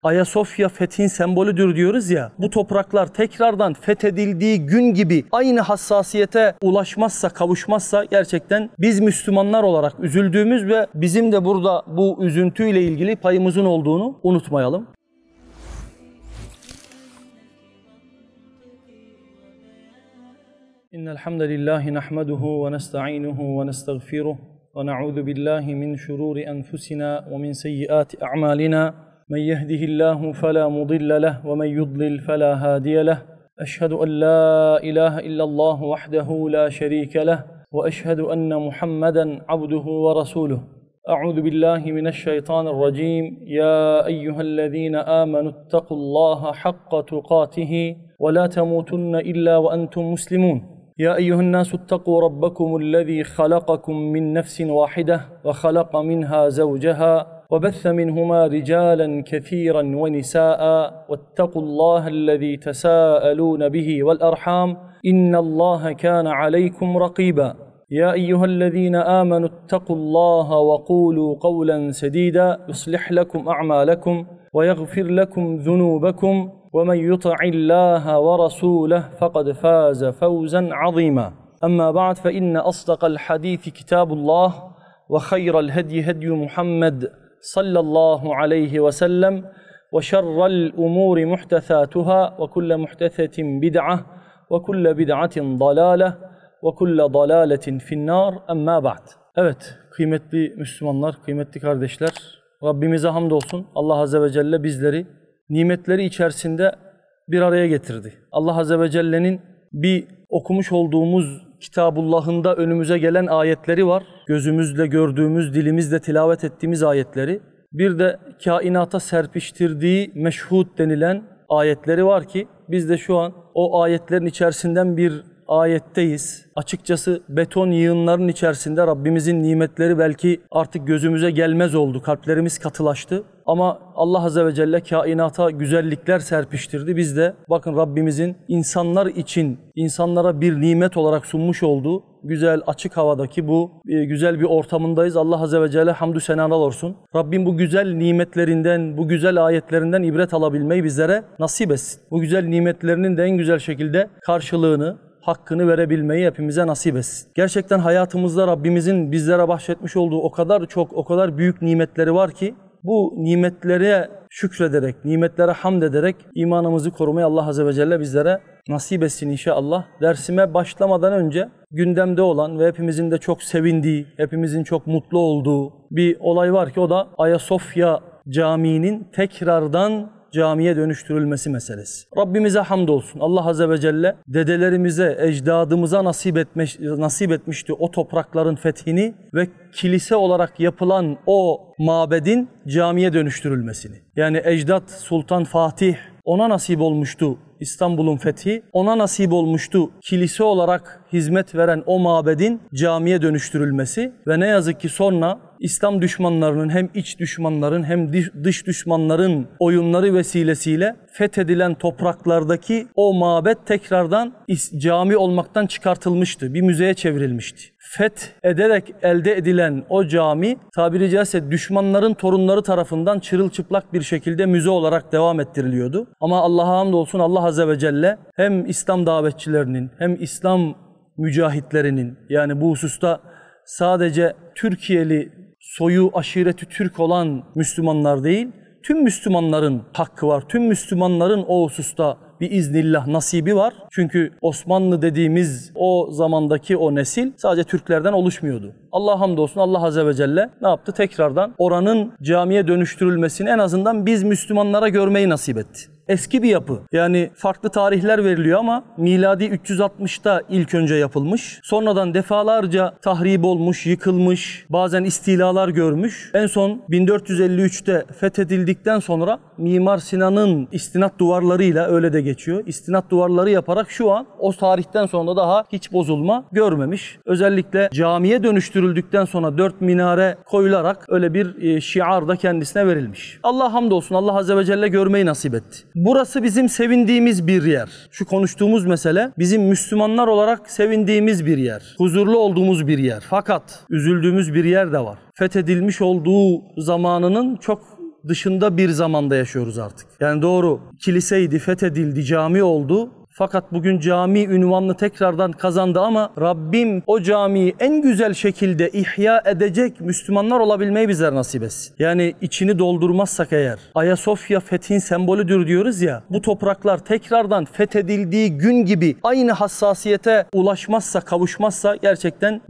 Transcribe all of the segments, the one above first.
Ayasofya fethin sembolüdür diyoruz ya, bu topraklar tekrardan fethedildiği gün gibi aynı hassasiyete ulaşmazsa, kavuşmazsa gerçekten biz Müslümanlar olarak üzüldüğümüz ve bizim de burada bu üzüntüyle ilgili payımızın olduğunu unutmayalım. İnnel hamdelellahi nahmeduhu ve nestainuhu ve nestağfiruh ve na'udzu billahi min şururi enfusina ve min seyyiati a'malina. Men yehdihillahu fela mudille leh ve men yudlil fela hadiye leh. Eşhedü en la ilahe illallah vahdehu la şerike leh ve eşhedü enne Muhammeden abduhu ve resuluh. A'udzu billahi mineşşeytanirracim. Ya eyyühellezine amenüttequllaha hakka tukatihi ve la temutunne illa ve entum muslimun. يا أيها الناس اتقوا ربكم الذي خلقكم من نفس واحدة وخلق منها زوجها وبث منهما رجالا كثيرا ونساء واتقوا الله الذي تساءلون به والأرحام إن الله كان عليكم رقيبا يا أيها الذين آمنوا اتقوا الله وقولوا قولا سديدا يصلح لكم أعمالكم ويغفر لكم ذنوبكم ومن يطع الله ورسوله فقد فاز فوزا عظيما أما بعد فإن أصدق الحديث كتاب الله وخير الهدي هدي محمد صلى الله عليه وسلم وشر الأمور محدثاتها وكل محدثة بدعة وكل بدعة ضلالة وكل ضلالة في النار أما بعد. Evet, kıymetli Müslümanlar, kıymetli kardeşler, Rabbimize hamdolsun. Allah Azze ve Celle bizleri nimetleri içerisinde bir araya getirdi. Allah Azze ve Celle'nin bir okumuş olduğumuz Kitabullah'ında önümüze gelen ayetleri var. Gözümüzle gördüğümüz, dilimizle tilavet ettiğimiz ayetleri. Bir de kainata serpiştirdiği meşhud denilen ayetleri var ki biz de şu an o ayetlerin içerisinden bir ayetteyiz. Açıkçası beton yığınların içerisinde Rabbimizin nimetleri belki artık gözümüze gelmez oldu. Kalplerimiz katılaştı. Ama Allah Azze ve Celle kainata güzellikler serpiştirdi. Biz de bakın Rabbimizin insanlar için, insanlara bir nimet olarak sunmuş olduğu güzel açık havadaki bu güzel bir ortamındayız. Allah Azze ve Celle hamdü senalar olsun. Rabbim bu güzel nimetlerinden, bu güzel ayetlerinden ibret alabilmeyi bizlere nasip etsin. Bu güzel nimetlerinin de en güzel şekilde karşılığını, hakkını verebilmeyi hepimize nasip etsin. Gerçekten hayatımızda Rabbimizin bizlere bahşetmiş olduğu o kadar çok, o kadar büyük nimetleri var ki bu nimetlere şükrederek, nimetlere hamd ederek imanımızı korumayı Allah Azze ve Celle bizlere nasip etsin inşallah. Dersime başlamadan önce gündemde olan ve hepimizin de çok sevindiği, hepimizin çok mutlu olduğu bir olay var ki o da Ayasofya Camii'nin tekrardan camiye dönüştürülmesi meselesi. Rabbimize hamdolsun. Allah Azze ve Celle dedelerimize, ecdadımıza nasip etmişti o toprakların fethini ve kilise olarak yapılan o mabedin camiye dönüştürülmesini. Yani ecdat Sultan Fatih, ona nasip olmuştu İstanbul'un fethi, ona nasip olmuştu kilise olarak hizmet veren o mabedin camiye dönüştürülmesi ve ne yazık ki sonra İslam düşmanlarının hem iç düşmanların hem dış düşmanların oyunları vesilesiyle fethedilen topraklardaki o mabet tekrardan cami olmaktan çıkartılmıştı, bir müzeye çevrilmişti. Fethederek elde edilen o cami tabiri caizse düşmanların torunları tarafından çırılçıplak bir şekilde müze olarak devam ettiriliyordu. Ama Allah'a hamdolsun Allah Azze ve Celle hem İslam davetçilerinin hem İslam mücahitlerinin yani bu hususta sadece Türkiye'li soyu aşireti Türk olan Müslümanlar değil, tüm Müslümanların hakkı var. Tüm Müslümanların o hususta biiznillah nasibi var. Çünkü Osmanlı dediğimiz o zamandaki o nesil sadece Türklerden oluşmuyordu. Allah'a hamdolsun Allah Azze ve Celle ne yaptı? Tekrardan oranın camiye dönüştürülmesini en azından biz Müslümanlara görmeyi nasip etti. Eski bir yapı. Yani farklı tarihler veriliyor ama miladi 360'ta ilk önce yapılmış. Sonradan defalarca tahrip olmuş, yıkılmış, bazen istilalar görmüş. En son 1453'te fethedildikten sonra Mimar Sinan'ın istinat duvarlarıyla öyle de geçiyor. İstinat duvarları yaparak şu an o tarihten sonra daha hiç bozulma görmemiş. Özellikle camiye dönüştürüldükten sonra 4 minare koyularak öyle bir şiar da kendisine verilmiş. Allah hamdolsun Allah Azze ve Celle görmeyi nasip etti. Burası bizim sevindiğimiz bir yer. Şu konuştuğumuz mesele bizim Müslümanlar olarak sevindiğimiz bir yer. Huzurlu olduğumuz bir yer. Fakat üzüldüğümüz bir yer de var. Fethedilmiş olduğu zamanının çok dışında bir zamanda yaşıyoruz artık. Yani doğru, kiliseydi, fethedildi, cami oldu. Fakat bugün cami ünvanını tekrardan kazandı ama Rabbim o camiyi en güzel şekilde ihya edecek Müslümanlar olabilmeyi bizlere nasip etsin. Yani içini doldurmazsak eğer, Ayasofya fethin sembolüdür diyoruz ya, bu topraklar tekrardan fethedildiği gün gibi aynı hassasiyete ulaşmazsa, kavuşmazsa gerçekten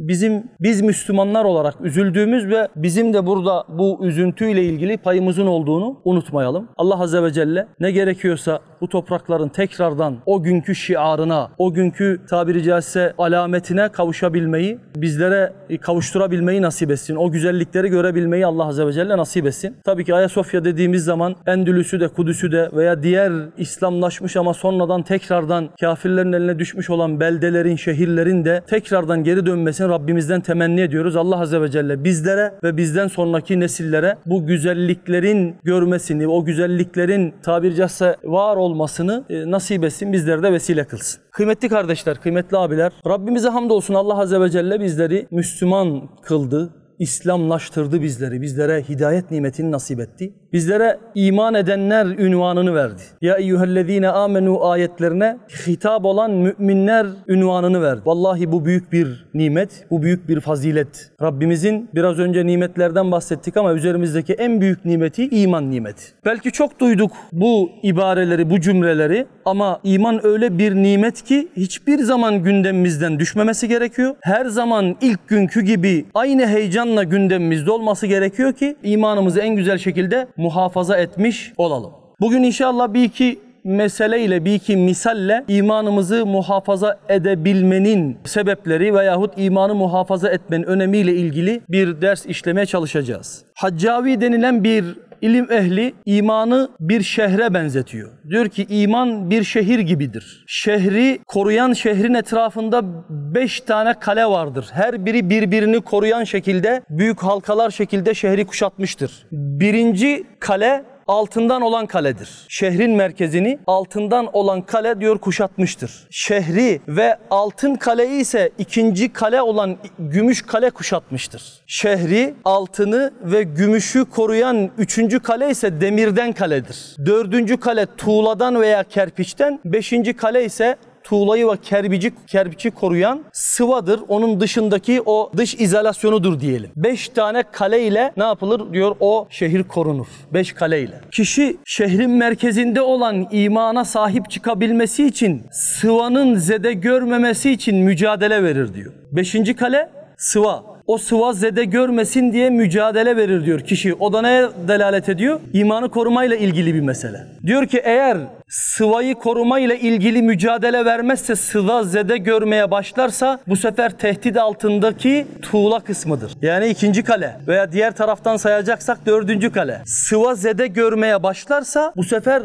biz Müslümanlar olarak üzüldüğümüz ve bizim de burada bu üzüntüyle ilgili payımızın olduğunu unutmayalım. Allah Azze ve Celle ne gerekiyorsa bu toprakların tekrardan o günkü şiarına, o günkü tabiri caizse alametine kavuşabilmeyi, bizlere kavuşturabilmeyi nasip etsin. O güzellikleri görebilmeyi Allah Azze ve Celle nasip etsin. Tabii ki Ayasofya dediğimiz zaman Endülüs'ü de, Kudüs'ü de veya diğer İslamlaşmış ama sonradan tekrardan kafirlerin eline düşmüş olan beldelerin, şehirlerin de tekrardan geri dönmesini Rabbimizden temenni ediyoruz. Allah Azze ve Celle bizlere ve bizden sonraki nesillere bu güzelliklerin görmesini, o güzelliklerin tabiri caizse var olmasını nasip etsin, bizlere de vesile kılsın. Kıymetli kardeşler, kıymetli abiler, Rabbimize hamdolsun, Allah Azze ve Celle bizleri Müslüman kıldı, İslamlaştırdı bizleri, bizlere hidayet nimetini nasip etti. Bizlere iman edenler ünvanını verdi. Ya eyyühellezine amenu ayetlerine hitap olan müminler ünvanını verdi. Vallahi bu büyük bir nimet, bu büyük bir fazilet. Rabbimizin biraz önce nimetlerden bahsettik ama üzerimizdeki en büyük nimeti iman nimeti. Belki çok duyduk bu ibareleri, bu cümleleri ama iman öyle bir nimet ki hiçbir zaman gündemimizden düşmemesi gerekiyor. Her zaman ilk günkü gibi aynı heyecanla gündemimizde olması gerekiyor ki imanımızı en güzel şekilde muhafaza etmiş olalım. Bugün inşallah bir iki meseleyle, bir iki misalle imanımızı muhafaza edebilmenin sebepleri veyahut imanı muhafaza etmenin önemiyle ilgili bir ders işlemeye çalışacağız. Haccavi denilen bir İlim ehli imanı bir şehre benzetiyor. Diyor ki iman bir şehir gibidir. Şehri koruyan, şehrin etrafında 5 tane kale vardır. Her biri birbirini koruyan şekilde, büyük halkalar şekilde şehri kuşatmıştır. Birinci kale altından olan kaledir. Şehrin merkezini altından olan kale diyor kuşatmıştır. Şehri ve altın kaleyi ise ikinci kale olan gümüş kale kuşatmıştır. Şehri, altını ve gümüşü koruyan üçüncü kale ise demirden kaledir. Dördüncü kale tuğladan veya kerpiçten, beşinci kale ise tuğlayı ve kerpiçi koruyan sıvadır. Onun dışındaki o dış izolasyonudur diyelim. 5 tane kale ile ne yapılır diyor, o şehir korunur. 5 kale ile. Kişi şehrin merkezinde olan imana sahip çıkabilmesi için, sıvanın zede görmemesi için mücadele verir diyor. 5. kale sıva. O sıva zede görmesin diye mücadele verir diyor kişi. O da neye delalet ediyor? İmanı korumayla ilgili bir mesele. Diyor ki eğer sıvayı korumayla ilgili mücadele vermezse, sıva zede görmeye başlarsa bu sefer tehdit altındaki tuğla kısmıdır. Yani 2. kale veya diğer taraftan sayacaksak 4. kale. Sıva zede görmeye başlarsa bu sefer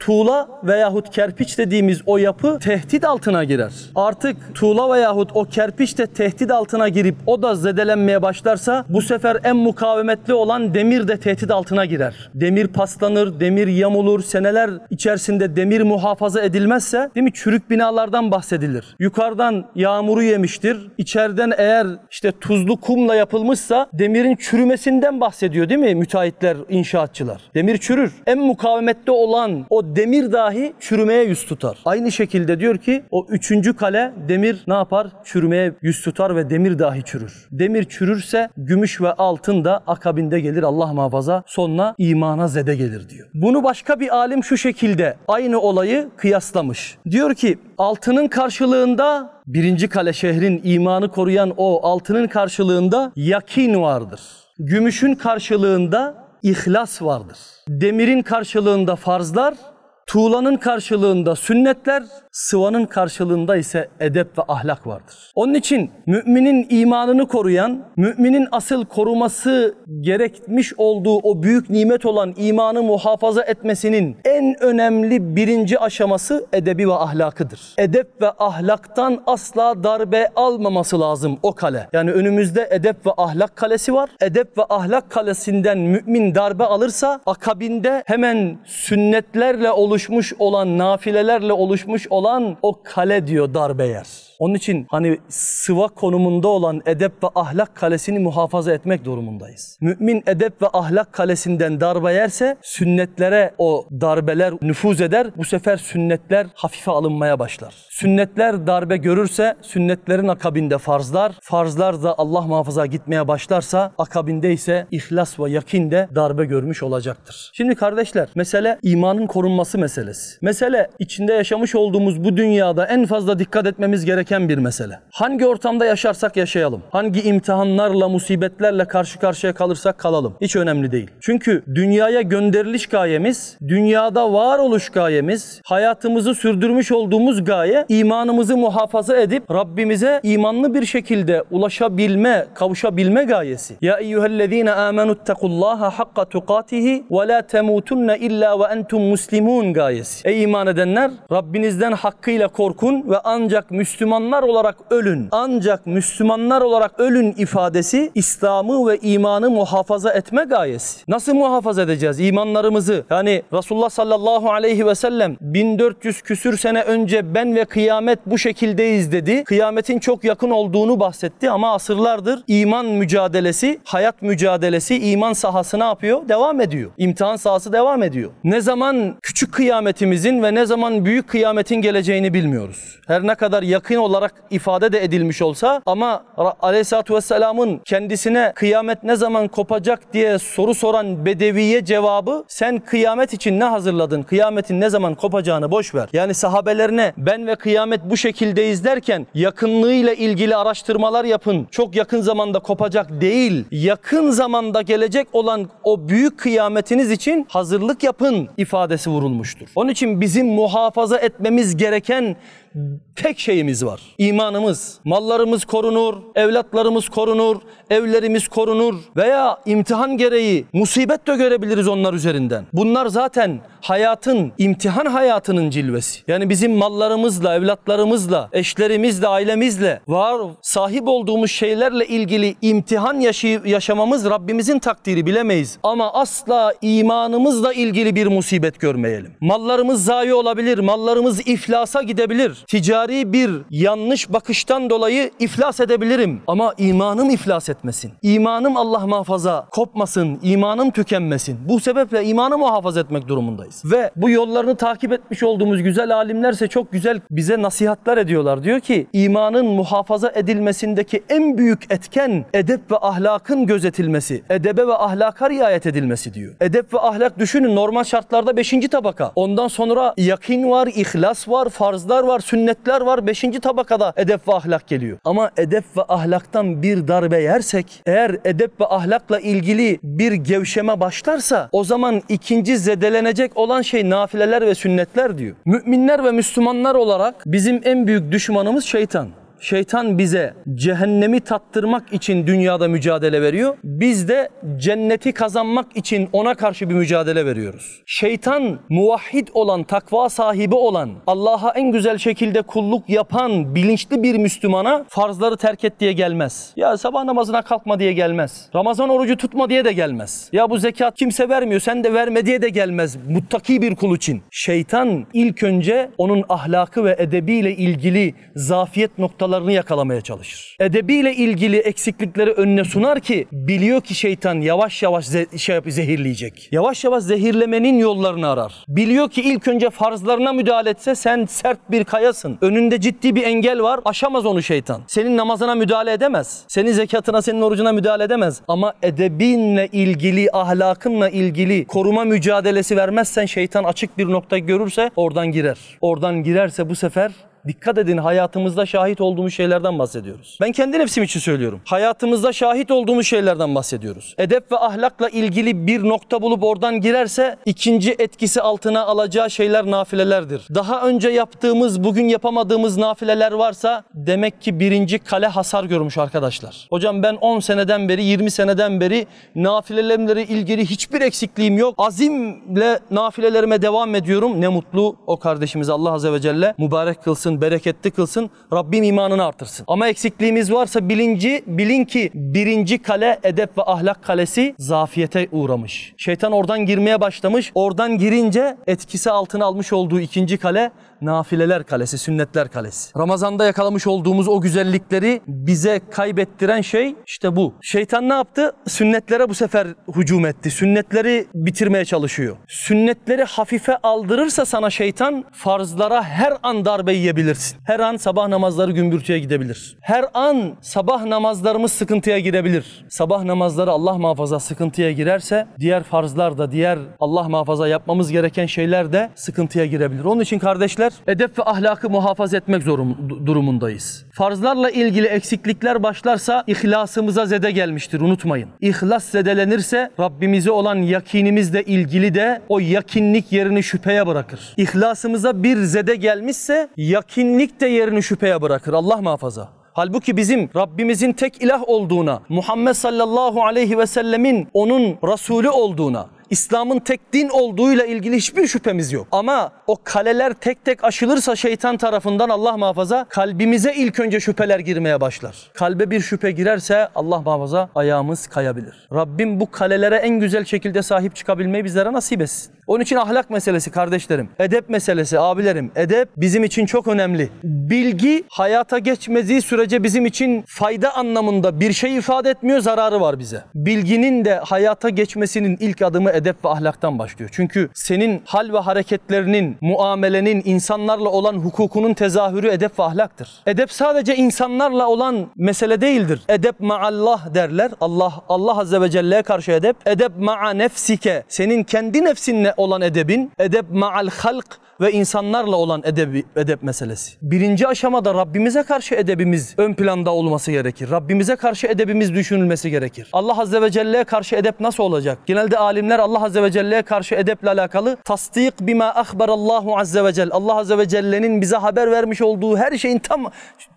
tuğla veyahut kerpiç dediğimiz o yapı tehdit altına girer. Artık tuğla veyahut o kerpiç de tehdit altına girip o da zedelenmeye başlarsa bu sefer en mukavemetli olan demir de tehdit altına girer. Demir paslanır, demir yamulur, seneler içerisinde demir muhafaza edilmezse, değil mi? Çürük binalardan bahsedilir. Yukarıdan yağmuru yemiştir. İçeriden eğer işte tuzlu kumla yapılmışsa demirin çürümesinden bahsediyor, değil mi? Müteahhitler, inşaatçılar. Demir çürür. En mukavemetli olan o demir dahi çürümeye yüz tutar. Aynı şekilde diyor ki o 3. kale demir ne yapar? Çürümeye yüz tutar ve demir dahi çürür. Demir çürürse gümüş ve altın da akabinde gelir, Allah muhafaza, sonuna imana zede gelir diyor. Bunu başka bir alim şu şekilde aynı olayı kıyaslamış. Diyor ki altının karşılığında, 1. kale şehrin imanı koruyan o altının karşılığında yakin vardır. Gümüşün karşılığında ihlas vardır. Demirin karşılığında farzlar, tuğlanın karşılığında sünnetler, sıvanın karşılığında ise edep ve ahlak vardır. Onun için müminin imanını koruyan, müminin asıl koruması gerekmiş olduğu o büyük nimet olan imanı muhafaza etmesinin en önemli 1. aşaması edebi ve ahlakıdır. Edep ve ahlaktan asla darbe almaması lazım o kale. Yani önümüzde edep ve ahlak kalesi var. Edep ve ahlak kalesinden mümin darbe alırsa akabinde hemen sünnetlerle oluşmuş olan, nafilelerle oluşmuş olan olan o kale diyor darbe yer. Onun için hani sıva konumunda olan edep ve ahlak kalesini muhafaza etmek durumundayız. Mümin edep ve ahlak kalesinden darbe yerse sünnetlere o darbeler nüfuz eder. Bu sefer sünnetler hafife alınmaya başlar. Sünnetler darbe görürse sünnetlerin akabinde farzlar, farzlar da Allah muhafaza gitmeye başlarsa akabinde ise ihlas ve yakin de darbe görmüş olacaktır. Şimdi kardeşler, mesele imanın korunması meselesi. Mesele içinde yaşamış olduğumuz bu dünyada en fazla dikkat etmemiz gereken bir mesele. Hangi ortamda yaşarsak yaşayalım, hangi imtihanlarla, musibetlerle karşı karşıya kalırsak kalalım. Hiç önemli değil. Çünkü dünyaya gönderiliş gayemiz, dünyada varoluş gayemiz, hayatımızı sürdürmüş olduğumuz gaye, imanımızı muhafaza edip Rabbimize imanlı bir şekilde ulaşabilme, kavuşabilme gayesi. Ya eyyühellezine amenuttekullaha hakka tukatihi ve la temutunne illa ve entum muslimun gayesi. Ey iman edenler, Rabbinizden hakkıyla korkun ve ancak Müslümanlar olarak ölün. Ancak Müslümanlar olarak ölün ifadesi İslam'ı ve imanı muhafaza etme gayesi. Nasıl muhafaza edeceğiz imanlarımızı? Yani Resulullah sallallahu aleyhi ve sellem 1400 küsür sene önce ben ve kıyamet bu şekildeyiz dedi. Kıyametin çok yakın olduğunu bahsetti ama asırlardır iman mücadelesi, hayat mücadelesi, iman sahası ne yapıyor? Devam ediyor. İmtihan sahası devam ediyor. Ne zaman küçük kıyametimizin ve ne zaman büyük kıyametin geleceğini bilmiyoruz. Her ne kadar yakın olarak ifade de edilmiş olsa ama Aleyhisselatü Vesselam'ın kendisine kıyamet ne zaman kopacak diye soru soran bedeviye cevabı, sen kıyamet için ne hazırladın? Kıyametin ne zaman kopacağını boş ver. Yani sahabelerine ben ve kıyamet bu şekildeyiz derken yakınlığıyla ilgili araştırmalar yapın. Çok yakın zamanda kopacak değil. Yakın zamanda gelecek olan o büyük kıyametiniz için hazırlık yapın ifadesi vurulmuştur. Onun için bizim muhafaza etmemiz gereken tek şeyimiz var. İmanımız, mallarımız korunur, evlatlarımız korunur, evlerimiz korunur veya imtihan gereği musibet de görebiliriz onlar üzerinden. Bunlar zaten hayatın, imtihan hayatının cilvesi. Yani bizim mallarımızla, evlatlarımızla, eşlerimizle, ailemizle var sahip olduğumuz şeylerle ilgili imtihan yaşamamız Rabbimizin takdiri, bilemeyiz. Ama asla imanımızla ilgili bir musibet görmeyelim. Mallarımız zayi olabilir, mallarımız iflasa gidebilir. Ticari bir yanlış bakıştan dolayı iflas edebilirim. Ama imanım iflas etmesin. İmanım Allah muhafaza kopmasın, imanım tükenmesin. Bu sebeple imanı muhafaza etmek durumundayız. Ve bu yollarını takip etmiş olduğumuz güzel alimlerse çok güzel bize nasihatler ediyorlar. Diyor ki imanın muhafaza edilmesindeki en büyük etken edep ve ahlakın gözetilmesi. Edebe ve ahlaka riayet edilmesi diyor. Edep ve ahlak düşünün, normal şartlarda 5. tabaka. Ondan sonra yakin var, ihlas var, farzlar var, sünnetler var. 5. tabakada edep ve ahlak geliyor. Ama edep ve ahlaktan bir darbe yersek, eğer edep ve ahlakla ilgili bir gevşeme başlarsa o zaman ikinci zedelenecek olan şey nafileler ve sünnetler diyor. Müminler ve Müslümanlar olarak bizim en büyük düşmanımız şeytan. Şeytan bize cehennemi tattırmak için dünyada mücadele veriyor. Biz de cenneti kazanmak için ona karşı bir mücadele veriyoruz. Şeytan muvahhid olan, takva sahibi olan, Allah'a en güzel şekilde kulluk yapan bilinçli bir Müslümana farzları terk et diye gelmez. Ya sabah namazına kalkma diye gelmez. Ramazan orucu tutma diye de gelmez. Ya bu zekat kimse vermiyor, sen de verme diye de gelmez. Muttaki bir kul için. Şeytan ilk önce onun ahlakı ve edebiyle ilgili zafiyet noktalarını yakalamaya çalışır. Edebiyle ilgili eksiklikleri önüne sunar ki biliyor ki şeytan yavaş yavaş zehirleyecek. Yavaş yavaş zehirlemenin yollarını arar. Biliyor ki ilk önce farzlarına müdahale etse sen sert bir kayasın. Önünde ciddi bir engel var. Aşamaz onu şeytan. Senin namazına müdahale edemez. Senin zekatına, senin orucuna müdahale edemez. Ama edebinle ilgili, ahlakınla ilgili koruma mücadelesi vermezsen şeytan açık bir nokta görürse oradan girer. Oradan girerse bu sefer dikkat edin, hayatımızda şahit olduğumuz şeylerden bahsediyoruz. Ben kendi nefsim için söylüyorum. Hayatımızda şahit olduğumuz şeylerden bahsediyoruz. Edep ve ahlakla ilgili bir nokta bulup oradan girerse ikinci etkisi altına alacağı şeyler nafilelerdir. Daha önce yaptığımız, bugün yapamadığımız nafileler varsa demek ki birinci kale hasar görmüş arkadaşlar. Hocam ben 10 seneden beri, 20 seneden beri nafilelerimle ilgili hiçbir eksikliğim yok. Azimle nafilelerime devam ediyorum. Ne mutlu o kardeşimize, Allah Azze ve Celle mübarek kılsın kılsın, bereketli kılsın, Rabbim imanını artırsın. Ama eksikliğimiz varsa bilin ki birinci kale edep ve ahlak kalesi zafiyete uğramış. Şeytan oradan girmeye başlamış. Oradan girince etkisi altına almış olduğu ikinci kale nafileler kalesi, sünnetler kalesi. Ramazan'da yakalamış olduğumuz o güzellikleri bize kaybettiren şey işte bu. Şeytan ne yaptı? Sünnetlere bu sefer hücum etti. Sünnetleri bitirmeye çalışıyor. Sünnetleri hafife aldırırsa sana şeytan, farzlara her an darbe yiyebilirsin. Her an sabah namazları gümbürtüye gidebilir. Her an sabah namazlarımız sıkıntıya girebilir. Sabah namazları Allah muhafaza sıkıntıya girerse diğer farzlar da, diğer Allah muhafaza yapmamız gereken şeyler de sıkıntıya girebilir. Onun için kardeşler, edep ve ahlakı muhafaza etmek durumundayız. Farzlarla ilgili eksiklikler başlarsa ihlasımıza zede gelmiştir, unutmayın. İhlas zedelenirse Rabbimize olan yakinimizle ilgili de o yakinlik yerini şüpheye bırakır. İhlasımıza bir zede gelmişse yakinlik de yerini şüpheye bırakır. Allah muhafaza. Halbuki bizim Rabbimizin tek ilah olduğuna, Muhammed sallallahu aleyhi ve sellemin onun Resulü olduğuna, İslam'ın tek din olduğuyla ilgili hiçbir şüphemiz yok. Ama o kaleler tek tek aşılırsa şeytan tarafından, Allah muhafaza, kalbimize ilk önce şüpheler girmeye başlar. Kalbe bir şüphe girerse Allah muhafaza ayağımız kayabilir. Rabbim bu kalelere en güzel şekilde sahip çıkabilmeyi bizlere nasip etsin. Onun için ahlak meselesi kardeşlerim, edep meselesi abilerim, edep bizim için çok önemli. Bilgi hayata geçmediği sürece bizim için fayda anlamında bir şey ifade etmiyor, zararı var bize. Bilginin de hayata geçmesinin ilk adımı edep ve ahlaktan başlıyor. Çünkü senin hal ve hareketlerinin, muamelenin, insanlarla olan hukukunun tezahürü edep ve ahlaktır. Edep sadece insanlarla olan mesele değildir. Edep ma'allah derler. Allah Azze ve Celle'ye karşı edep. Edep ma'a nefsike, senin kendi nefsinle olan edebin. Edep ma'al halk ve insanlarla olan edep meselesi. Birinci aşamada Rabbimize karşı edebimiz ön planda olması gerekir. Rabbimize karşı edebimiz düşünülmesi gerekir. Allah Azze ve Celle'ye karşı edep nasıl olacak? Genelde alimler Allah Azze ve Celle'ye karşı edeple alakalı tasdik bima ahbarallahu Azze ve Celle, Allah Azze ve Celle'nin bize haber vermiş olduğu her şeyin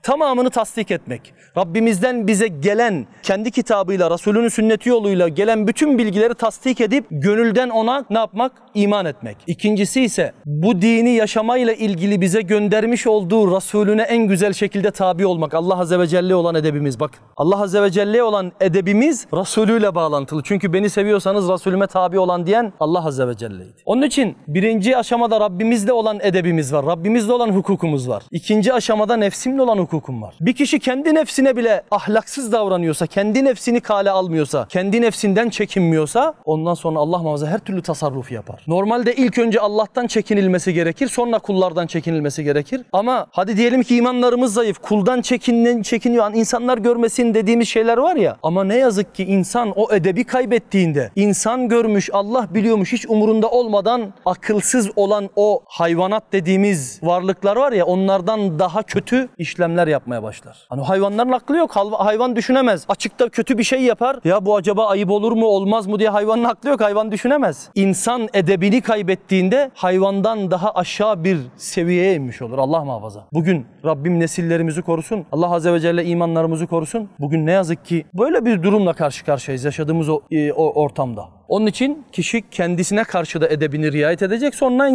tamamını tasdik etmek. Rabbimizden bize gelen, kendi kitabıyla, Resulünün sünneti yoluyla gelen bütün bilgileri tasdik edip gönülden ona ne yapmak? İman etmek. İkincisi ise bu dini yaşamayla ilgili bize göndermiş olduğu Resulüne en güzel şekilde tabi olmak. Allah Azze ve Celle'ye olan edebimiz. Bak, Allah Azze ve Celle'ye olan edebimiz Resulüyle bağlantılı. Çünkü beni seviyorsanız Resulüme tabi olan diyen Allah Azze ve Celle'ydi. Onun için birinci aşamada Rabbimizle olan edebimiz var. Rabbimizle olan hukukumuz var. İkinci aşamada nefsimle olan hukukum var. Bir kişi kendi nefsine bile ahlaksız davranıyorsa, kendi nefsini kale almıyorsa, kendi nefsinden çekinmiyorsa, ondan sonra Allah muhafaza her türlü tasarruf yapar. Normalde ilk önce Allah'tan çekinilmesi gerekir, sonra kullardan çekinilmesi gerekir. Ama hadi diyelim ki imanlarımız zayıf, kuldan çekiniyor, insanlar görmesin dediğimiz şeyler var ya. Ama ne yazık ki insan o edebi kaybettiğinde, insan görmüş, Allah biliyormuş, hiç umurunda olmadan akılsız olan o hayvanat dediğimiz varlıklar var ya, onlardan daha kötü işlemler yapmaya başlar. Hani hayvanların aklı yok, hayvan düşünemez. Açıkta kötü bir şey yapar, ya bu acaba ayıp olur mu olmaz mı diye hayvanın aklı yok, hayvan düşünemez. İnsan edebini kaybettiğinde hayvandan daha aşağı bir seviyeye inmiş olur, Allah muhafaza. Bugün Rabbim nesillerimizi korusun, Allah Azze ve Celle imanlarımızı korusun. Bugün ne yazık ki böyle bir durumla karşı karşıyayız yaşadığımız o ortamda. Onun için kişi kendisine karşı da edebini riayet edecek. Sonra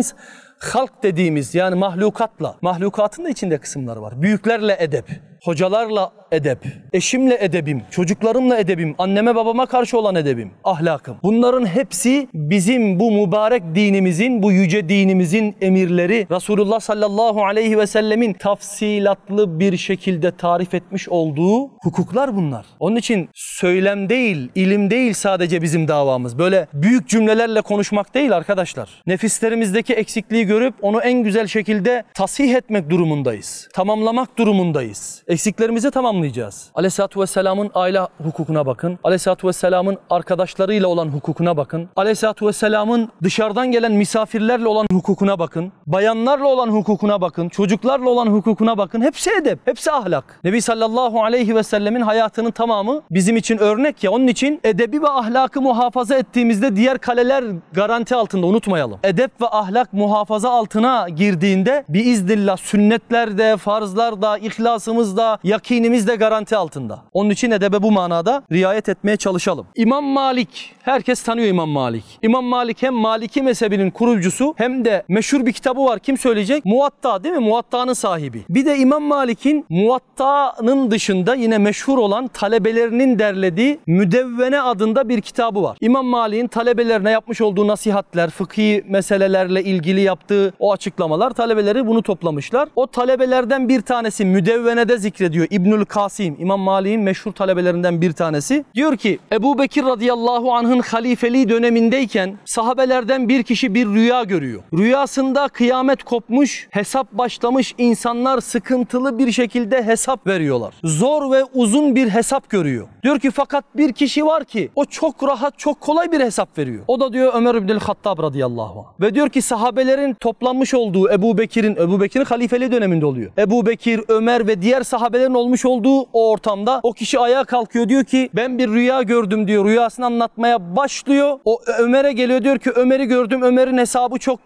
halk dediğimiz, yani mahlukatla, mahlukatın da içinde kısımları var. Büyüklerle edep, hocalarla edep, eşimle edebim, çocuklarımla edebim, anneme babama karşı olan edebim, ahlakım. Bunların hepsi bizim bu mübarek dinimizin, bu yüce dinimizin emirleri, Resulullah sallallahu aleyhi ve sellemin tafsilatlı bir şekilde tarif etmiş olduğu hukuklar bunlar. Onun için söylem değil, ilim değil sadece bizim davamız. Böyle büyük cümlelerle konuşmak değil arkadaşlar. Nefislerimizdeki eksikliği görüp onu en güzel şekilde tasih etmek durumundayız. Tamamlamak durumundayız. Eksiklerimizi tamamlayacağız. Aleyhisselatü Vesselam'ın aile hukukuna bakın. Aleyhisselatü Vesselam'ın arkadaşlarıyla olan hukukuna bakın. Aleyhisselatü Vesselam'ın dışarıdan gelen misafirlerle olan hukukuna bakın. Bayanlarla olan hukukuna bakın. Çocuklarla olan hukukuna bakın. Hepsi edep, hepsi ahlak. Nebi sallallahu aleyhi ve sellemin hayatının tamamı bizim için örnek ya. Onun için edebi ve ahlakı muhafaza gittiğimizde diğer kaleler garanti altında, unutmayalım. Edep ve ahlak muhafaza altına girdiğinde biiznillah sünnetler de, farzlar da, ihlasımız da, yakinimiz de garanti altında. Onun için edebe bu manada riayet etmeye çalışalım. İmam Malik, herkes tanıyor İmam Malik. İmam Malik hem Maliki mezhebinin kurucusu hem de meşhur bir kitabı var. Kim söyleyecek? Muvatta, değil mi? Muvatta'nın sahibi. Bir de İmam Malik'in Muvatta'nın dışında yine meşhur olan talebelerinin derlediği Müdevvene adında bir kitabı var. İmam Malik'in talebelerine yapmış olduğu nasihatler, fıkhi meselelerle ilgili yaptığı o açıklamalar, talebeleri bunu toplamışlar. O talebelerden bir tanesi Müdevvene'de zikrediyor. İbnül Kasim, İmam Malik'in meşhur talebelerinden bir tanesi. Diyor ki Ebu Bekir radıyallahu anh'ın halifeliği dönemindeyken sahabelerden bir kişi bir rüya görüyor. Rüyasında kıyamet kopmuş, hesap başlamış, insanlar sıkıntılı bir şekilde hesap veriyorlar. Zor ve uzun bir hesap görüyor. Diyor ki fakat bir kişi var ki o çok rahat, çok kolay bir hesap veriyor. O da diyor Ömer İbnül Hattab radıyallahu anh. Ve diyor ki sahabelerin toplanmış olduğu Ebu Bekir'in halifeliği döneminde oluyor. Ebu Bekir, Ömer ve diğer sahabelerin olmuş olduğu o ortamda o kişi ayağa kalkıyor, diyor ki ben bir rüya gördüm diyor. Rüyasını anlatmaya başlıyor. O Ömer'e geliyor, diyor ki Ömer'i gördüm. Ömer'in hesabı çok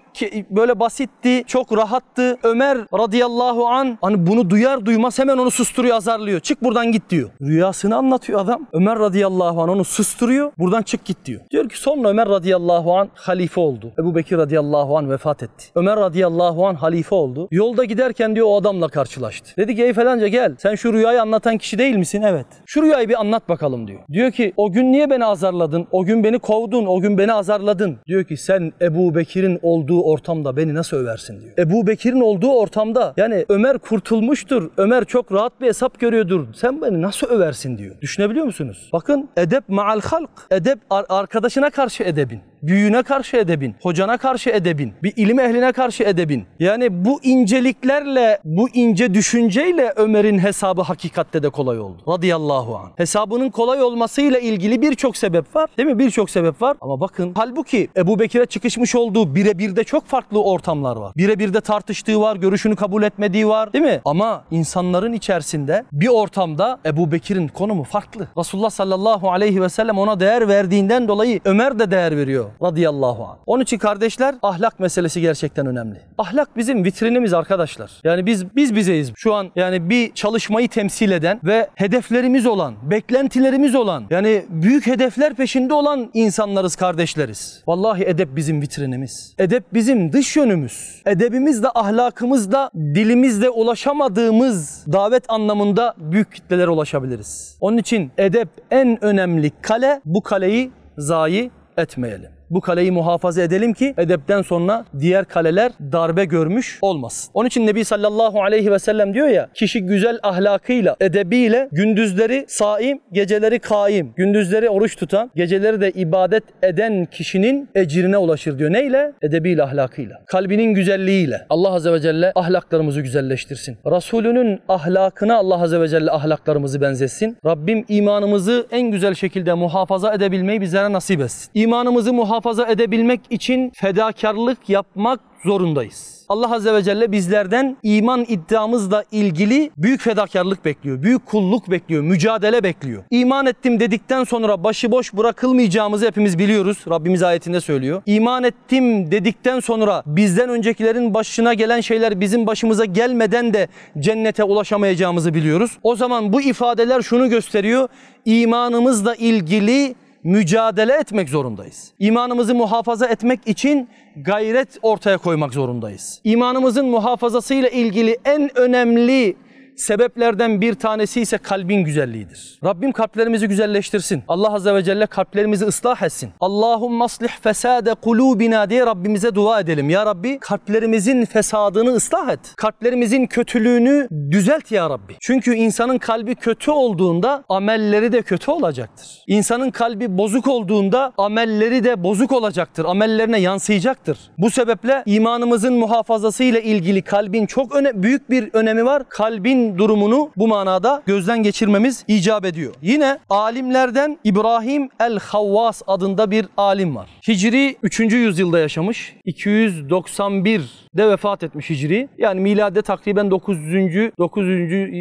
böyle basitti, çok rahattı. Ömer radıyallahu an hani bunu duyar duymaz hemen onu susturuyor, azarlıyor. Çık buradan git diyor. Rüyasını anlatıyor adam. Ömer radıyallahu an onu susturuyor. Buradan çık git diyor. Diyor ki sonra Ömer radıyallahu an halife oldu. Ebu Bekir radıyallahu an vefat etti. Ömer radıyallahu an halife oldu. Yolda giderken diyor o adamla karşılaştı. Dedi ki ey falanca gel. Sen şu rüyayı anlatan kişi değil misin? Evet. Şu rüyayı bir anlat bakalım diyor. Diyor ki o gün niye beni azarladın? O gün beni kovdun. O gün beni azarladın. Diyor ki sen Ebu Bekir'in olduğu ortamda beni nasıl översin diyor. Ebu Bekir'in olduğu ortamda yani Ömer kurtulmuştur. Ömer çok rahat bir hesap görüyordur. Sen beni nasıl översin diyor. Düşünebiliyor musunuz? Bakın edep ma'al halk. Edep arkadaşına karşı edebin. Büyüğüne karşı edebin, hocana karşı edebin, bir ilim ehline karşı edebin. Yani bu inceliklerle, bu ince düşünceyle Ömer'in hesabı hakikatte de kolay oldu. Radıyallahu anh. Hesabının kolay olmasıyla ilgili birçok sebep var. Değil mi? Birçok sebep var. Ama bakın halbuki Ebu Bekir'e çıkışmış olduğu birebirde çok farklı ortamlar var. Birebirde tartıştığı var, görüşünü kabul etmediği var. Değil mi? Ama insanların içerisinde bir ortamda Ebu Bekir'in konumu farklı. Resulullah sallallahu aleyhi ve sellem ona değer verdiğinden dolayı Ömer de değer veriyor. Radıyallahu anh. Onun için kardeşler ahlak meselesi gerçekten önemli. Ahlak bizim vitrinimiz arkadaşlar. Yani biz bizeyiz. Şu an yani bir çalışmayı temsil eden ve hedeflerimiz olan, beklentilerimiz olan, yani büyük hedefler peşinde olan insanlarız, kardeşleriz. Vallahi edep bizim vitrinimiz. Edep bizim dış yönümüz. Edebimizle, ahlakımızla, dilimizle ulaşamadığımız davet anlamında büyük kitlelere ulaşabiliriz. Onun için edep en önemli kale. Bu kaleyi zayi etmeyelim. Bu kaleyi muhafaza edelim ki edepten sonra diğer kaleler darbe görmüş olmasın. Onun için Nebi sallallahu aleyhi ve sellem diyor ya, kişi güzel ahlakıyla, edebiyle gündüzleri saim, geceleri kaim, gündüzleri oruç tutan, geceleri de ibadet eden kişinin ecrine ulaşır diyor. Neyle? Edebiyle, ahlakıyla. Kalbinin güzelliğiyle. Allah azze ve celle ahlaklarımızı güzelleştirsin. Resulünün ahlakına Allah azze ve celle ahlaklarımızı benzetsin. Rabbim imanımızı en güzel şekilde muhafaza edebilmeyi bizlere nasip etsin. İmanımızı muhafaza edebilmek için fedakarlık yapmak zorundayız. Allah azze ve celle bizlerden iman iddiamızla ilgili büyük fedakarlık bekliyor, büyük kulluk bekliyor, mücadele bekliyor. İman ettim dedikten sonra başıboş bırakılmayacağımızı hepimiz biliyoruz. Rabbimiz ayetinde söylüyor. İman ettim dedikten sonra bizden öncekilerin başına gelen şeyler bizim başımıza gelmeden de cennete ulaşamayacağımızı biliyoruz. O zaman bu ifadeler şunu gösteriyor. İmanımızla ilgili mücadele etmek zorundayız. İmanımızı muhafaza etmek için gayret ortaya koymak zorundayız. İmanımızın muhafazasıyla ilgili en önemli sebeplerden bir tanesi ise kalbin güzelliğidir. Rabbim kalplerimizi güzelleştirsin. Allah azze ve celle kalplerimizi ıslah etsin. Allahümme aslih fesade kulubina diye Rabbimize dua edelim. Ya Rabbi kalplerimizin fesadını ıslah et. Kalplerimizin kötülüğünü düzelt ya Rabbi. Çünkü insanın kalbi kötü olduğunda amelleri de kötü olacaktır. İnsanın kalbi bozuk olduğunda amelleri de bozuk olacaktır. Amellerine yansıyacaktır. Bu sebeple imanımızın muhafazası ile ilgili kalbin çok büyük bir önemi var. Kalbin durumunu bu manada gözden geçirmemiz icap ediyor. Yine alimlerden İbrahim el-Havvas adında bir alim var. Hicri 3. yüzyılda yaşamış. 291'de vefat etmiş Hicri. Yani milade takriben 900.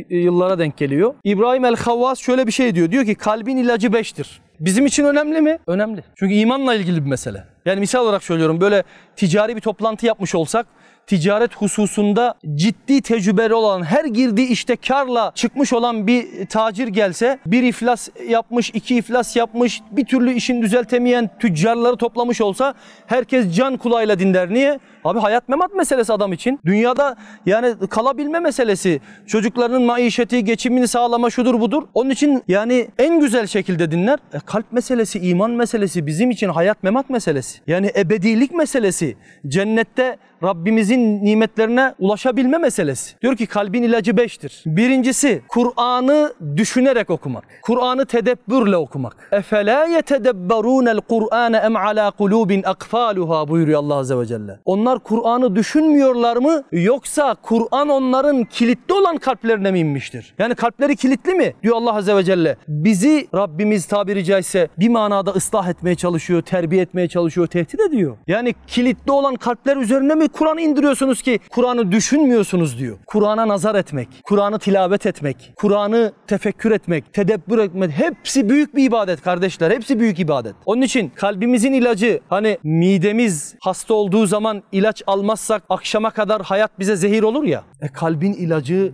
yıllara denk geliyor. İbrahim el-Havvas şöyle bir şey diyor. Diyor ki kalbin ilacı 5'tir. Bizim için önemli mi? Önemli. Çünkü imanla ilgili bir mesele. Yani misal olarak söylüyorum, böyle ticari bir toplantı yapmış olsak, ticaret hususunda ciddi tecrübeli olan, her girdiği işte karla çıkmış olan bir tacir gelse, bir iflas yapmış, iki iflas yapmış, bir türlü işini düzeltemeyen tüccarları toplamış olsa herkes can kulağıyla dinler. Niye? Abi hayat memat meselesi adam için. Dünyada yani kalabilme meselesi. Çocuklarının maişeti, geçimini sağlama, şudur budur. Onun için yani en güzel şekilde dinler. Kalp meselesi, iman meselesi bizim için hayat memat meselesi. Yani ebedilik meselesi. Cennette Rabbimizin nimetlerine ulaşabilme meselesi. Diyor ki kalbin ilacı 5'tir. Birincisi Kur'an'ı düşünerek okumak. Kur'an'ı tedebbürle okumak. اَفَلَا يَتَدَبَّرُونَ الْقُرْآنَ اَمْ عَلَى قُلُوبٍ اَقْفَالُهَا buyuruyor Allah Azze ve Celle. Onlar Kur'an'ı düşünmüyorlar mı? Yoksa Kur'an onların kilitli olan kalplerine mi inmiştir? Yani kalpleri kilitli mi? Diyor Allah Azze ve Celle. Bizi Rabbimiz tabiri caizse bir manada ıslah etmeye çalışıyor, terbiye etmeye çalışıyor, tehdit ediyor. Yani kilitli olan kalpler üzerine mi Kur'an'ı indiriyorsunuz ki Kur'an'ı düşünmüyorsunuz diyor. Kur'an'a nazar etmek, Kur'an'ı tilavet etmek, Kur'an'ı tefekkür etmek, tedebbür etmek hepsi büyük bir ibadet kardeşler. Hepsi büyük ibadet. Onun için kalbimizin ilacı, hani midemiz hasta olduğu zaman ilaç almazsak akşama kadar hayat bize zehir olur ya. Kalbin ilacı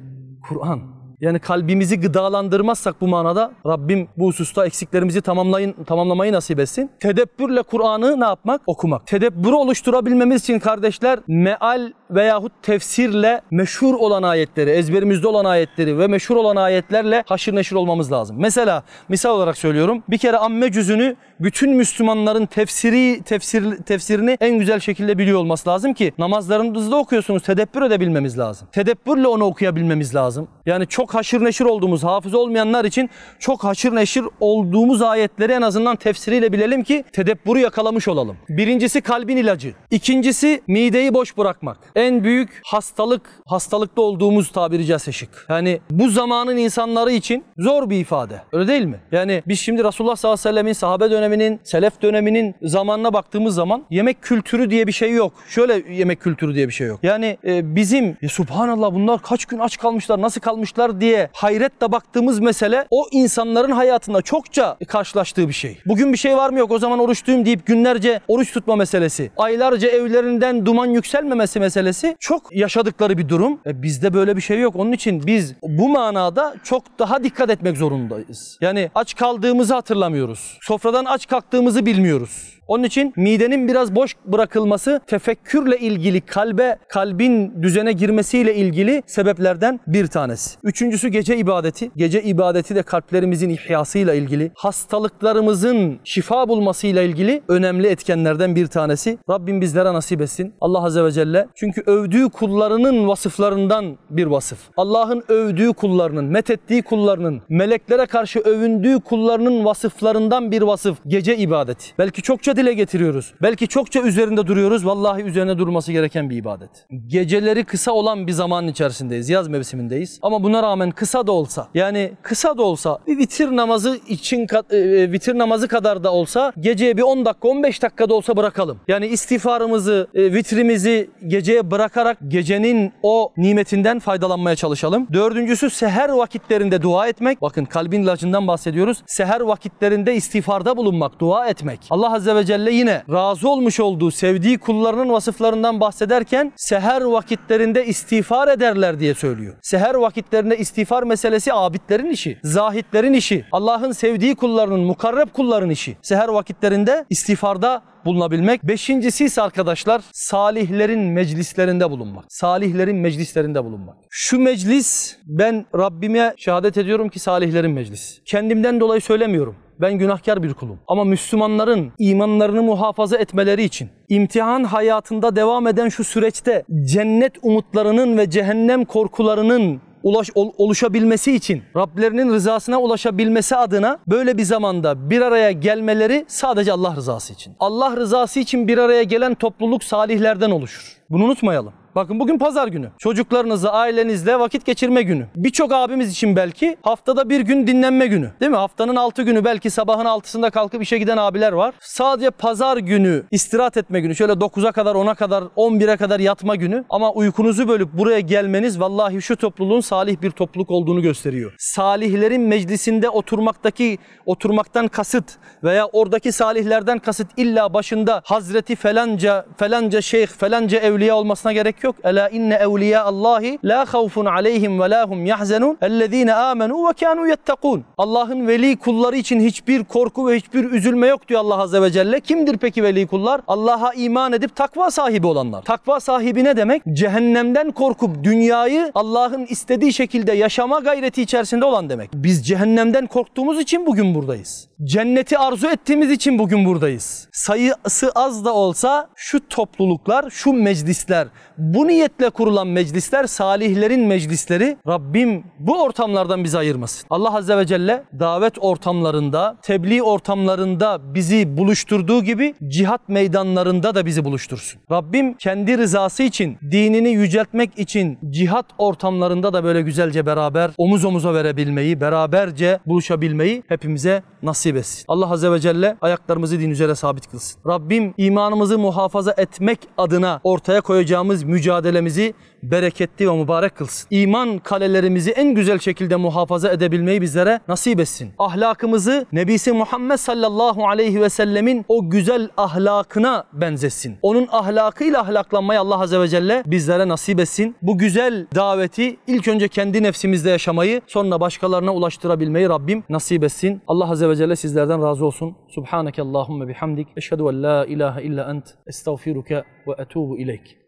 Kur'an. Yani kalbimizi gıdalandırmazsak bu manada Rabbim bu hususta eksiklerimizi tamamlamayı nasip etsin. Tedebbürle Kur'an'ı ne yapmak? Okumak. Tedebbürü oluşturabilmemiz için kardeşler meal veyahut tefsirle meşhur olan ayetleri, ezberimizde olan ayetleri ve meşhur olan ayetlerle haşır neşir olmamız lazım. Mesela misal olarak söylüyorum. Bir kere amme cüzünü bütün Müslümanların tefsirini en güzel şekilde biliyor olması lazım ki namazlarınızda okuyorsunuz, tedebbür edebilmemiz lazım. Tedebbürle onu okuyabilmemiz lazım. Yani çok haşır neşir olduğumuz, hafıza olmayanlar için çok haşır neşir olduğumuz ayetleri en azından tefsiriyle bilelim ki tedebbürü yakalamış olalım. Birincisi kalbin ilacı. İkincisi mideyi boş bırakmak. En büyük hastalıkta olduğumuz tabiri caizse şık. Yani bu zamanın insanları için zor bir ifade. Öyle değil mi? Yani biz şimdi Resulullah sallallahu aleyhi ve sellemin, sahabe döneminin, selef döneminin zamanına baktığımız zaman yemek kültürü diye bir şey yok. Şöyle yemek kültürü diye bir şey yok. Yani bizim subhanallah bunlar kaç gün aç kalmışlar, nasıl kalmışlar diye hayretle baktığımız mesele o insanların hayatında çokça karşılaştığı bir şey. Bugün bir şey var mı yok, o zaman oruçluyum deyip günlerce oruç tutma meselesi, aylarca evlerinden duman yükselmemesi meselesi çok yaşadıkları bir durum. Bizde böyle bir şey yok. Onun için biz bu manada çok daha dikkat etmek zorundayız. Yani aç kaldığımızı hatırlamıyoruz. Sofradan aç kalktığımızı bilmiyoruz. Onun için midenin biraz boş bırakılması tefekkürle ilgili, kalbin düzene girmesiyle ilgili sebeplerden bir tanesi. Üçüncüsü gece ibadeti. Gece ibadeti de kalplerimizin ihyasıyla ilgili, hastalıklarımızın şifa bulmasıyla ilgili önemli etkenlerden bir tanesi. Rabbim bizlere nasip etsin. Allah Azze ve Celle. Çünkü övdüğü kullarının vasıflarından bir vasıf. Allah'ın övdüğü kullarının, methettiği kullarının, meleklere karşı övündüğü kullarının vasıflarından bir vasıf. Gece ibadeti. Belki çokça dile getiriyoruz. Belki çokça üzerinde duruyoruz. Vallahi üzerine durması gereken bir ibadet. Geceleri kısa olan bir zamanın içerisindeyiz. Yaz mevsimindeyiz. Ama buna rağmen kısa da olsa, yani kısa da olsa bir vitir namazı kadar da olsa geceye bir 10 dakika 15 dakika da olsa bırakalım. Yani istiğfarımızı, vitrimizi geceye bırakarak gecenin o nimetinden faydalanmaya çalışalım. Dördüncüsü seher vakitlerinde dua etmek. Bakın kalbin ilacından bahsediyoruz. Seher vakitlerinde istiğfarda bulunmak, dua etmek. Allah Azze ve Celle yine razı olmuş olduğu, sevdiği kullarının vasıflarından bahsederken seher vakitlerinde istiğfar ederler diye söylüyor. Seher vakitlerinde istiğfar meselesi abidlerin işi, zahitlerin işi, Allah'ın sevdiği kullarının, mukarreb kulların işi. Seher vakitlerinde istiğfarda bulunabilmek. Beşincisi ise arkadaşlar salihlerin meclislerinde bulunmak. Salihlerin meclislerinde bulunmak. Şu meclis, ben Rabbime şehadet ediyorum ki salihlerin meclisi. Kendimden dolayı söylemiyorum. Ben günahkar bir kulum. Ama Müslümanların imanlarını muhafaza etmeleri için, imtihan hayatında devam eden şu süreçte cennet umutlarının ve cehennem korkularının oluşabilmesi için, Rablerinin rızasına ulaşabilmesi adına böyle bir zamanda bir araya gelmeleri sadece Allah rızası için. Allah rızası için bir araya gelen topluluk salihlerden oluşur. Bunu unutmayalım. Bakın bugün pazar günü. Çocuklarınızla, ailenizle vakit geçirme günü. Birçok abimiz için belki haftada bir gün dinlenme günü. Değil mi? Haftanın 6 günü belki sabahın 6'sında kalkıp işe giden abiler var. Sadece pazar günü istirahat etme günü. Şöyle 9'a kadar, 10'a kadar, 11'e kadar yatma günü. Ama uykunuzu bölüp buraya gelmeniz vallahi şu topluluğun salih bir topluluk olduğunu gösteriyor. Salihlerin meclisinde oturmaktan kasıt veya oradaki salihlerden kasıt illa başında Hazreti falanca şeyh, falanca evliya olmasına gerek yok. Ela inne evliya Allahi la havfun aleyhim ve la hum yahzenun ellezine amenu ve kanu yettekun. Allah'ın veli kulları için hiçbir korku ve hiçbir üzülme yok diyor Allah Azze ve Celle. Kimdir peki veli kullar? Allah'a iman edip takva sahibi olanlar. Takva sahibi ne demek? Cehennemden korkup dünyayı Allah'ın istediği şekilde yaşama gayreti içerisinde olan demek. Biz cehennemden korktuğumuz için bugün buradayız. Cenneti arzu ettiğimiz için bugün buradayız. Sayısı az da olsa şu topluluklar, şu meclisler, bu niyetle kurulan meclisler, salihlerin meclisleri, Rabbim bu ortamlardan bizi ayırmasın. Allah Azze ve Celle davet ortamlarında, tebliğ ortamlarında bizi buluşturduğu gibi cihat meydanlarında da bizi buluştursun. Rabbim kendi rızası için, dinini yüceltmek için cihat ortamlarında da böyle güzelce beraber omuz omuza verebilmeyi, beraberce buluşabilmeyi hepimize nasip etsin. Allah Azze ve Celle ayaklarımızı din üzere sabit kılsın. Rabbim imanımızı muhafaza etmek adına ortaya koyacağımız mücadelemizi bereketli ve mübarek kılsın. İman kalelerimizi en güzel şekilde muhafaza edebilmeyi bizlere nasip etsin. Ahlakımızı Nebisi Muhammed sallallahu aleyhi ve sellemin o güzel ahlakına benzesin. Onun ahlakıyla ahlaklanmayı Allah Azze ve Celle bizlere nasip etsin. Bu güzel daveti ilk önce kendi nefsimizde yaşamayı, sonra başkalarına ulaştırabilmeyi Rabbim nasip etsin. Allah Azze ve Celle sizlerden razı olsun. Subhaneke Allahümme bihamdik. Eşhedü en la ilahe illa ent. Estağfiruke ve etubu ileyk.